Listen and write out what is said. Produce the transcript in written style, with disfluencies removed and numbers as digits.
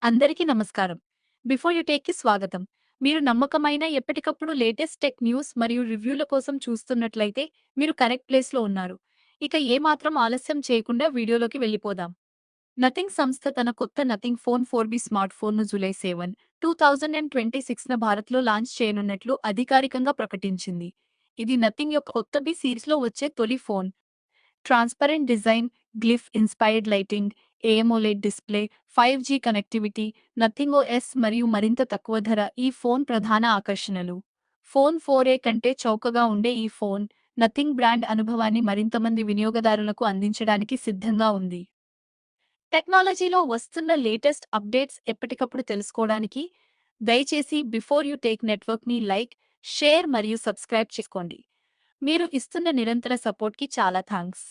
అందరికీ నమస్కారం. Before you టేక్‌కి స్వాగతం. మీరు నమ్మకమైన ఎప్పటికప్పుడు లేటెస్ట్ టెక్ న్యూస్ మరియు రివ్యూల కోసం చూస్తున్నట్లయితే మీరు కరెక్ట్ ప్లేస్‌లో ఉన్నారు. ఇక ఏమాత్రం ఆలస్యం చేయకుండా వీడియోలోకి వెళ్ళిపోదాం. నథింగ్ సంస్థ తన కొత్త నథింగ్ ఫోన్ 4బి స్మార్ట్ ఫోన్‌ను జూలై 7, 2026న భారత్‌లో లాంచ్ చేయనున్నట్లు అధికారికంగా ప్రకటించింది. ఇది నథింగ్ యొక్క కొత్త బి సిరీస్‌లో వచ్చే తొలి phone. Transparent design, glyph inspired lighting, AMOLED display, 5జీ కనెక్టివిటీ, నథింగ్ ఓఎస్ మరియు మరింత తక్కువ ధర ఈ ఫోన్ ప్రధాన ఆకర్షణలు. ఫోన్ 4ఏ కంటే చౌకగా ఉండే ఈ ఫోన్, నథింగ్ బ్రాండ్ అనుభవాన్ని మరింత మంది వినియోగదారులకు అందించడానికి సిద్ధంగా ఉంది. టెక్నాలజీలో వస్తున్న లేటెస్ట్ అప్డేట్స్ ఎప్పటికప్పుడు తెలుసుకోవడానికి దయచేసి బిఫోర్ యూ టేక్ నెట్వర్క్‌ని లైక్, షేర్ మరియు సబ్స్క్రైబ్ చేసుకోండి. మీరు ఇస్తున్న నిరంతర సపోర్ట్‌కి చాలా థాంక్స్.